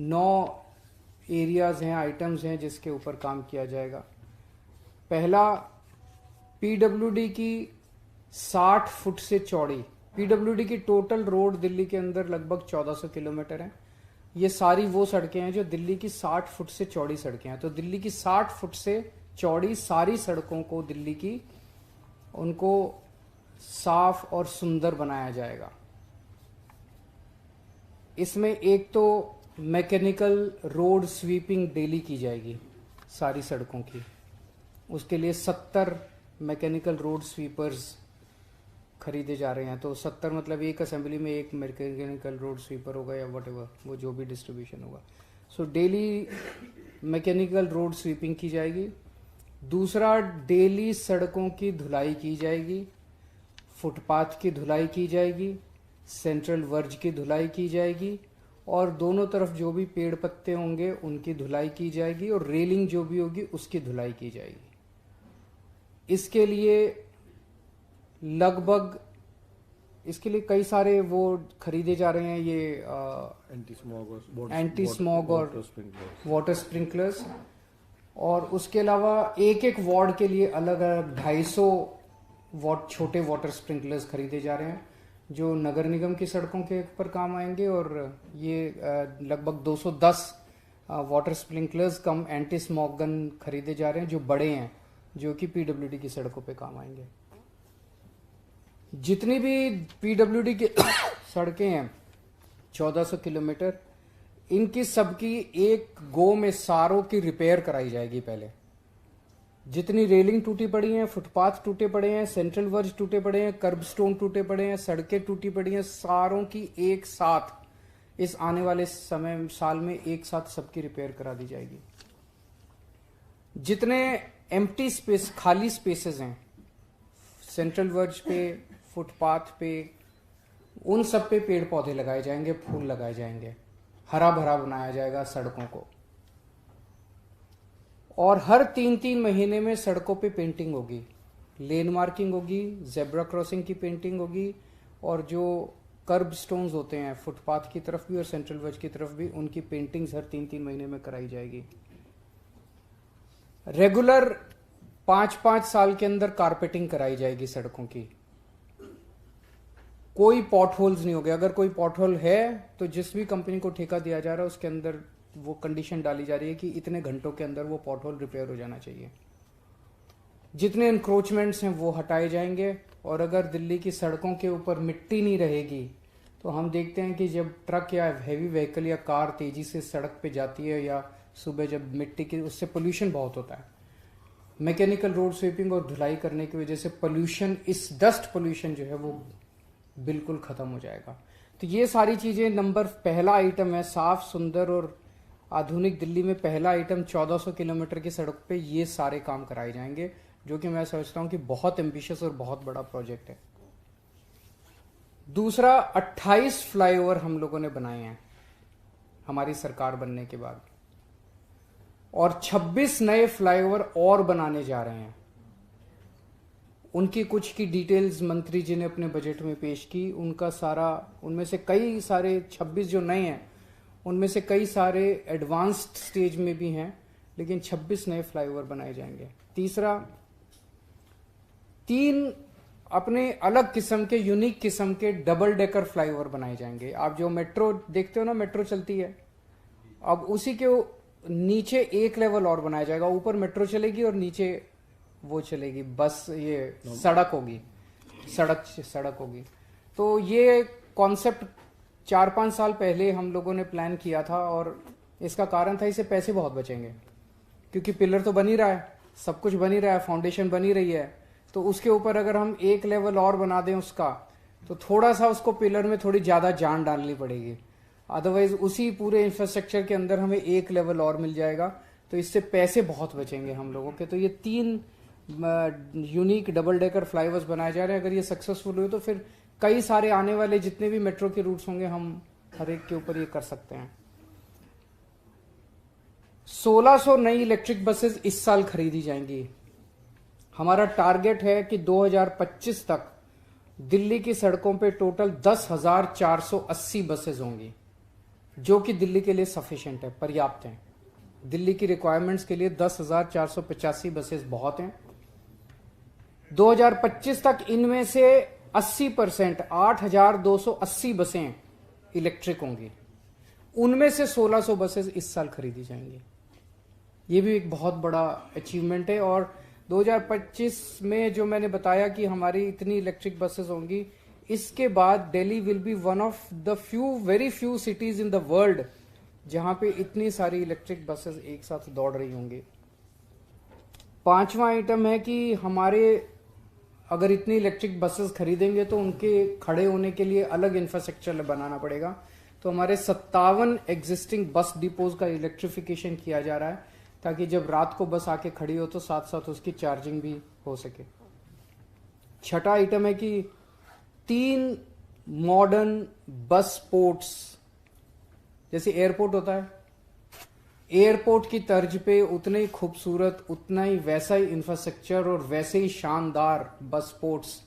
9 areas हैं, items हैं जिसके ऊपर काम किया जाएगा। पहला, पीडब्ल्यूडी की 60 फुट से चौड़ी, पीडब्ल्यूडी की टोटल रोड दिल्ली के अंदर लगभग 1400 किलोमीटर है। ये सारी वो सड़कें हैं जो दिल्ली की 60 फुट से चौड़ी सड़कें हैं। तो दिल्ली की 60 फुट से चौड़ी सारी सड़कों को दिल्ली की, उनको साफ और सुंदर बनाया जाएगा। इसमें एक तो मैकेनिकल रोड स्वीपिंग डेली की जाएगी सारी सड़कों की। उसके लिए 70 मैकेनिकल रोड स्वीपर्स खरीदे जा रहे हैं। तो 70 मतलब एक असेंबली में एक मैकेनिकल रोड स्वीपर होगा या वटेवर, वो जो भी डिस्ट्रीब्यूशन होगा। So daily mechanical road sweeping की जाएगी। दूसरा, डेली सड़कों की धुलाई की जाएगी, फुटपाथ की धुलाई की जाएगी, सेंट्रल वर्ज की धुलाई की जाएगी, और दोनों तरफ जो भी पेड़ पत्ते होंगे उनकी धुलाई की जाएगी, और रेलिंग जो भी होगी उसकी धुलाई की जाएगी। इसके लिए कई सारे वो खरीदे जा रहे हैं, ये एंटी स्मॉग और वाटर स्प्रिंकलर्स। और उसके अलावा एक एक वार्ड के लिए अलग अलग 250 छोटे वाटर स्प्रिंकलर्स खरीदे जा रहे हैं जो नगर निगम की सड़कों के ऊपर काम आएंगे। और ये लगभग 210 वाटर स्प्रिंकलर्स कम एंटी स्मॉग गन खरीदे जा रहे हैं जो बड़े हैं, जो कि पीडब्ल्यूडी की सड़कों पे काम आएंगे। जितनी भी पीडब्ल्यूडी की सड़कें हैं 1400 किलोमीटर, इनकी सबकी एक गो में सारों की रिपेयर कराई जाएगी। पहले जितनी रेलिंग टूटी पड़ी हैं, फुटपाथ टूटे पड़े हैं, सेंट्रल वर्ज टूटे पड़े हैं, कर्ब स्टोन टूटे पड़े हैं, सड़कें टूटी पड़ी हैं, सारों की एक साथ इस आने वाले साल में एक साथ सबकी रिपेयर करा दी जाएगी। जितने एम्प्टी स्पेस, खाली स्पेसेस हैं सेंट्रल वर्ज पे, फुटपाथ पे, उन सब पे पेड़ पौधे लगाए जाएंगे, फूल लगाए जाएंगे, हरा भरा बनाया जाएगा सड़कों को। और हर 3-3 महीने में सड़कों पे पेंटिंग होगी, लेन मार्किंग होगी, जेब्रा क्रॉसिंग की पेंटिंग होगी, और जो कर्ब स्टोन्स होते हैं फुटपाथ की तरफ भी और सेंट्रल वर्ज की तरफ भी, उनकी पेंटिंग्स हर 3-3 महीने में कराई जाएगी। रेगुलर 5-5 साल के अंदर कारपेटिंग कराई जाएगी सड़कों की। कोई पॉट होल्स नहीं होंगे। अगर कोई पॉट होल है तो जिस भी कंपनी को ठेका दिया जा रहा है उसके अंदर वो कंडीशन डाली जा रही है कि इतने घंटों के अंदर वो पॉट होल रिपेयर हो जाना चाहिए। जितने इंक्रोचमेंट्स हैं वो हटाए जाएंगे। और अगर दिल्ली की सड़कों के ऊपर मिट्टी नहीं रहेगी तो हम देखते हैं कि जब ट्रक या हैवी व्हीकल या कार तेजी से सड़क पे जाती है या सुबह जब मिट्टी की, उससे पोल्यूशन बहुत होता है। मैकेनिकल रोड स्वीपिंग और धुलाई करने की वजह से पोल्यूशन, इस डस्ट पोल्यूशन जो है वो बिल्कुल खत्म हो जाएगा। तो ये सारी चीजें पहला आइटम है, साफ सुंदर और आधुनिक दिल्ली में पहला आइटम 1400 किलोमीटर की सड़क पे ये सारे काम कराए जाएंगे, जो कि मैं समझता हूं कि बहुत एम्बिशियस और बहुत बड़ा प्रोजेक्ट है। दूसरा, 28 फ्लाईओवर हम लोगों ने बनाए हैं हमारी सरकार बनने के बाद, और 26 नए फ्लाईओवर और बनाने जा रहे हैं। उनकी कुछ की डिटेल्स मंत्री जी ने अपने बजट में पेश की। उनका सारा, उनमें से कई सारे 26 जो नए हैं उनमें से कई सारे एडवांस्ड स्टेज में भी हैं, लेकिन 26 नए फ्लाईओवर बनाए जाएंगे। तीसरा, 3 अपने अलग किस्म के, यूनिक किस्म के डबल डेकर फ्लाईओवर बनाए जाएंगे। आप जो मेट्रो देखते हो ना, मेट्रो चलती है, अब उसी के नीचे एक लेवल और बनाया जाएगा। ऊपर मेट्रो चलेगी और नीचे वो चलेगी, बस ये सड़क होगी, सड़क होगी। तो ये कॉन्सेप्ट 4-5 साल पहले हम लोगों ने प्लान किया था, और इसका कारण था इससे पैसे बहुत बचेंगे, क्योंकि पिलर तो बन ही रहा है, सब कुछ बन ही रहा है, फाउंडेशन बन ही रही है। तो उसके ऊपर अगर हम एक लेवल और बना दें उसका, तो थोड़ा सा उसको पिलर में थोड़ी ज्यादा जान डालनी पड़ेगी। अदरवाइज उसी पूरे इंफ्रास्ट्रक्चर के अंदर हमें एक लेवल और मिल जाएगा, तो इससे पैसे बहुत बचेंगे हम लोगों के। तो ये 3 यूनिक डबल डेकर फ्लाईओवर्स बनाए जा रहे हैं। अगर ये सक्सेसफुल हुए तो फिर कई सारे आने वाले जितने भी मेट्रो के रूट्स होंगे हम हर एक के ऊपर ये कर सकते हैं। 1600 नई इलेक्ट्रिक बसेस इस साल खरीदी जाएंगी। हमारा टारगेट है कि 2025 तक दिल्ली की सड़कों पे टोटल 10,480 बसेस होंगी। जो कि दिल्ली के लिए सफिशिएंट है, पर्याप्त है। दिल्ली की रिक्वायरमेंट्स के लिए 10,485 बसेस बहुत हैं। 2025 तक इनमें से 80%, 8,280 बसें इलेक्ट्रिक होंगी। उनमें से 1,600 बसेस इस साल खरीदी जाएंगी। ये भी एक बहुत बड़ा अचीवमेंट है। और 2025 में जो मैंने बताया कि हमारी इतनी इलेक्ट्रिक बसेस होंगी, इसके बाद Delhi will be one of the very few cities in the world जहां पे इतनी सारी इलेक्ट्रिक बसेस एक साथ दौड़ रही होंगी। पांचवा आइटम है कि हमारे अगर इतनी इलेक्ट्रिक बसेस खरीदेंगे तो उनके खड़े होने के लिए अलग इंफ्रास्ट्रक्चर बनाना पड़ेगा। तो हमारे 57 एग्जिस्टिंग बस डिपोज का इलेक्ट्रिफिकेशन किया जा रहा है, ताकि जब रात को बस आके खड़ी हो तो साथ साथ उसकी चार्जिंग भी हो सके। छठा आइटम है कि 3 मॉडर्न बस पोर्ट्स, जैसे एयरपोर्ट होता है, एयरपोर्ट की तर्ज पे उतने ही खूबसूरत, उतना ही वैसा ही इंफ्रास्ट्रक्चर और वैसे ही शानदार बस पोर्ट्स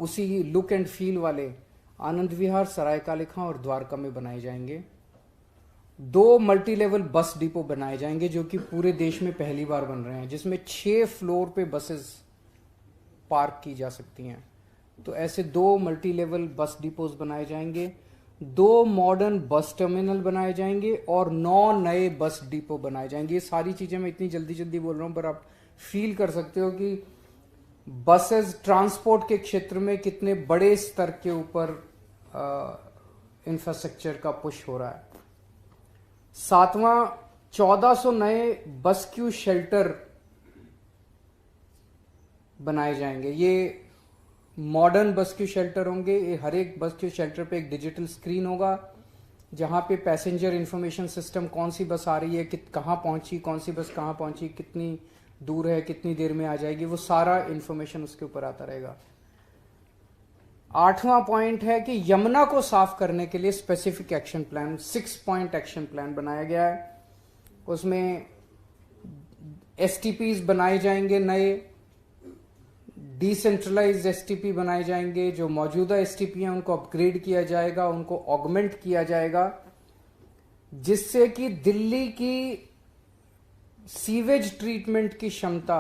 उसी लुक एंड फील वाले आनंद विहार, सरायकाले खां और द्वारका में बनाए जाएंगे। 2 मल्टी लेवल बस डिपो बनाए जाएंगे जो कि पूरे देश में पहली बार बन रहे हैं, जिसमें 6 फ्लोर पे बसेस पार्क की जा सकती हैं। तो ऐसे 2 मल्टी लेवल बस डिपोज बनाए जाएंगे, 2 मॉडर्न बस टर्मिनल बनाए जाएंगे और 9 नए बस डिपो बनाए जाएंगे। ये सारी चीजें मैं इतनी जल्दी जल्दी बोल रहा हूं, पर आप फील कर सकते हो कि बसेस ट्रांसपोर्ट के क्षेत्र में कितने बड़े स्तर के ऊपर इंफ्रास्ट्रक्चर का पुश हो रहा है। 7वां, 1400 नए बस क्यू शेल्टर बनाए जाएंगे। ये मॉडर्न बस क्यू शेल्टर होंगे। ये हर एक बस क्यू शेल्टर पे एक डिजिटल स्क्रीन होगा जहां पे पैसेंजर इंफॉर्मेशन सिस्टम, कौन सी बस आ रही है, कहां पहुंची, कौन सी बस कहां पहुंची, कितनी दूर है, कितनी देर में आ जाएगी, वो सारा इंफॉर्मेशन उसके ऊपर आता रहेगा। 8वां पॉइंट है कि यमुना को साफ करने के लिए specific action plan, 6 point action plan बनाया गया है। उसमें एसटीपीज बनाए जाएंगे, नए डिसेंट्रलाइज्ड एसटीपी बनाए जाएंगे। जो मौजूदा एसटीपी हैं उनको अपग्रेड किया जाएगा, उनको ऑगमेंट किया जाएगा, जिससे कि दिल्ली की सीवेज ट्रीटमेंट की क्षमता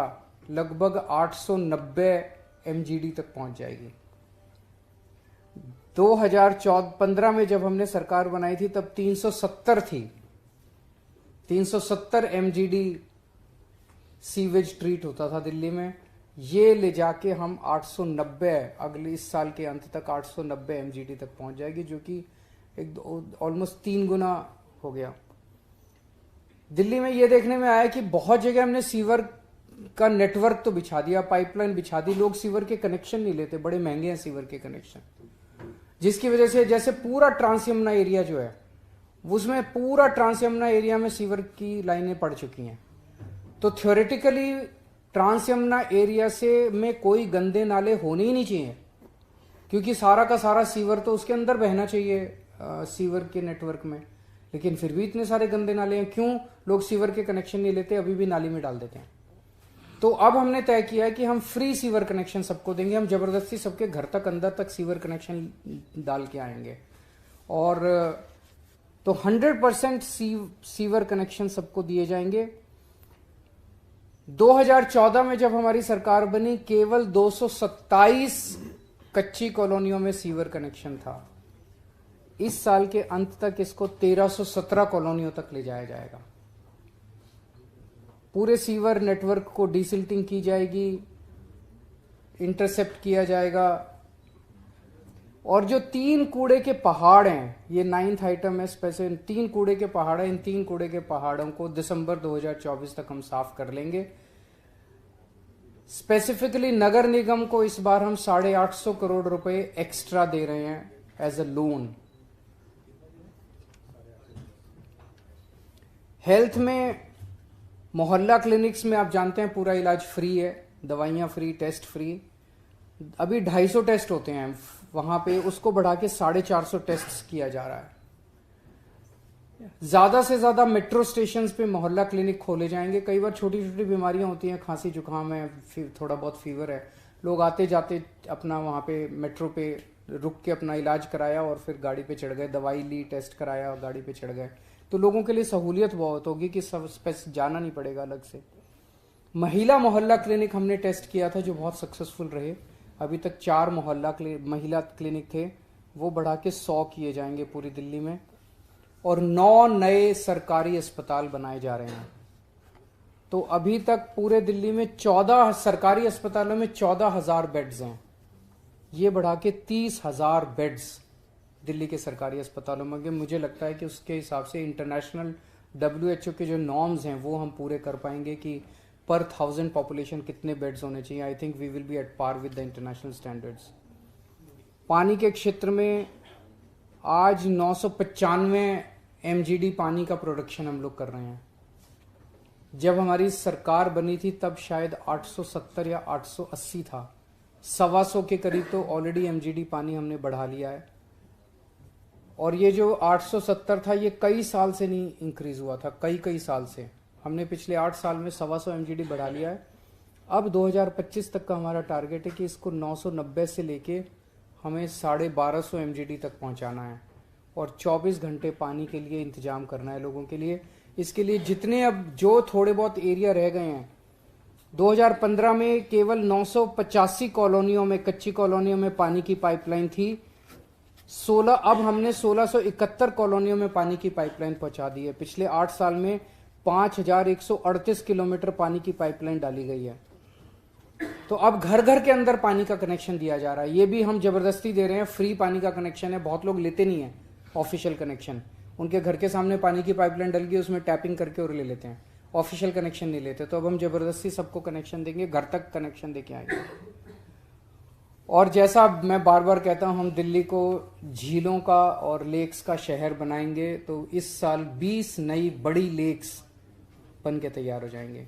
लगभग 890 एमजीडी तक पहुंच जाएगी। 2015 में जब हमने सरकार बनाई थी तब 370 थी। 370 एमजीडी सीवेज ट्रीट होता था दिल्ली में। ये ले जाके हम 890, अगले इस साल के अंत तक 890 एमजीडी तक पहुंच जाएगी, जो कि एक ऑलमोस्ट 3 गुना हो गया। दिल्ली में ये देखने में आया कि बहुत जगह हमने सीवर का नेटवर्क तो बिछा दिया, पाइपलाइन बिछा दी, लोग सीवर के कनेक्शन नहीं लेते, बड़े महंगे हैं सीवर के कनेक्शन, जिसकी वजह से जैसे पूरा ट्रांस यमुना एरिया जो है उसमें पूरा ट्रांस यमुना एरिया में सीवर की लाइनें पड़ चुकी हैं। तो थ्योरेटिकली ट्रांस यमुना एरिया से में कोई गंदे नाले होने ही नहीं चाहिए, क्योंकि सारा का सारा सीवर तो उसके अंदर बहना चाहिए सीवर के नेटवर्क में। लेकिन फिर भी इतने सारे गंदे नाले हैं, क्यों? लोग सीवर के कनेक्शन नहीं लेते, अभी भी नाली में डाल देते हैं। तो अब हमने तय किया है कि हम फ्री सीवर कनेक्शन सबको देंगे। हम जबरदस्ती सबके घर तक, अंदर तक सीवर कनेक्शन डाल के आएंगे। और तो 100% सीवर कनेक्शन सबको दिए जाएंगे। 2014 में जब हमारी सरकार बनी, केवल 227 कच्ची कॉलोनियों में सीवर कनेक्शन था। इस साल के अंत तक इसको 1317 कॉलोनियों तक ले जाया जाएगा। पूरे सीवर नेटवर्क को डिसिल्टिंग की जाएगी, इंटरसेप्ट किया जाएगा। और जो 3 कूड़े के पहाड़ हैं, ये 9th आइटम है, स्पेसिफिक 3 कूड़े के पहाड़ हैं। इन 3 कूड़े के पहाड़ों को दिसंबर 2024 तक हम साफ कर लेंगे। स्पेसिफिकली नगर निगम को इस बार हम 850 करोड़ रुपए एक्स्ट्रा दे रहे हैं एज अ लोन। हेल्थ में मोहल्ला क्लिनिक्स में आप जानते हैं पूरा इलाज फ्री है, दवाइयां फ्री, टेस्ट फ्री। अभी 250 टेस्ट होते हैं वहां पे, उसको बढ़ा के 450 टेस्ट किया जा रहा है। ज्यादा से ज्यादा मेट्रो स्टेशन पे मोहल्ला क्लिनिक खोले जाएंगे। कई बार छोटी छोटी बीमारियां होती हैं, खांसी जुकाम है, थोड़ा बहुत फीवर है, लोग आते जाते अपना वहां पे मेट्रो पे रुक के अपना इलाज कराया और फिर गाड़ी पे चढ़ गए, दवाई ली, टेस्ट कराया, गाड़ी पे चढ़ गए। तो लोगों के लिए सहूलियत बहुत होगी कि सब जाना नहीं पड़ेगा अलग से। महिला मोहल्ला क्लिनिक हमने टेस्ट किया था जो बहुत सक्सेसफुल रहे। अभी तक 4 महिला क्लिनिक थे, वो बढ़ा के 100 किए जाएंगे पूरी दिल्ली में। और 9 नए सरकारी अस्पताल बनाए जा रहे हैं। तो अभी तक पूरे दिल्ली में 14 सरकारी अस्पतालों में 14,000 बेड्स हैं। ये बढ़ा के 30,000 बेड्स दिल्ली के सरकारी अस्पतालों में। मुझे लगता है कि उसके हिसाब से इंटरनेशनल WHO के जो नॉर्म्स हैं वो हम पूरे कर पाएंगे कि पर 1000 पॉपुलेशन कितने बेड्स होने चाहिए। I think we will be at par with the international standards. पानी के क्षेत्र में आज 995 MGD पानी का प्रोडक्शन हम लोग कर रहे हैं। जब हमारी सरकार बनी थी तब शायद 870 या 880 था। 125 के करीब तो ऑलरेडी MGD पानी हमने बढ़ा लिया है। और ये जो 870 था ये कई साल से नहीं इंक्रीज हुआ था, कई साल से। हमने पिछले 8 साल में 125 MGD बढ़ा लिया है। अब 2025 तक का हमारा टारगेट है कि इसको 990 से लेके हमें 1250 MGD तक पहुंचाना है और 24 घंटे पानी के लिए इंतजाम करना है लोगों के लिए। इसके लिए जितने अब जो थोड़े बहुत एरिया रह गए हैं, 2015 में केवल 985 कॉलोनियों में, कच्ची कॉलोनियों में पानी की पाइपलाइन थी। अब हमने 1671 कॉलोनियों में पानी की पाइपलाइन पहुंचा दी है। पिछले 8 साल में 5138 किलोमीटर पानी की पाइपलाइन डाली गई है। तो अब घर घर के अंदर पानी का कनेक्शन दिया जा रहा है। ये भी हम जबरदस्ती दे रहे हैं, फ्री पानी का कनेक्शन है। बहुत लोग लेते नहीं है ऑफिशियल कनेक्शन। उनके घर के सामने पानी की पाइपलाइन डल गई, उसमें टैपिंग करके और ले लेते हैं, ऑफिशियल कनेक्शन नहीं लेते। तो अब हम जबरदस्ती सबको कनेक्शन देंगे, घर तक कनेक्शन देके आएंगे। और जैसा मैं बार बार कहता हूं, हम दिल्ली को झीलों का और लेक्स का शहर बनाएंगे। तो इस साल 20 नई बड़ी लेक्स बन के तैयार हो जाएंगे।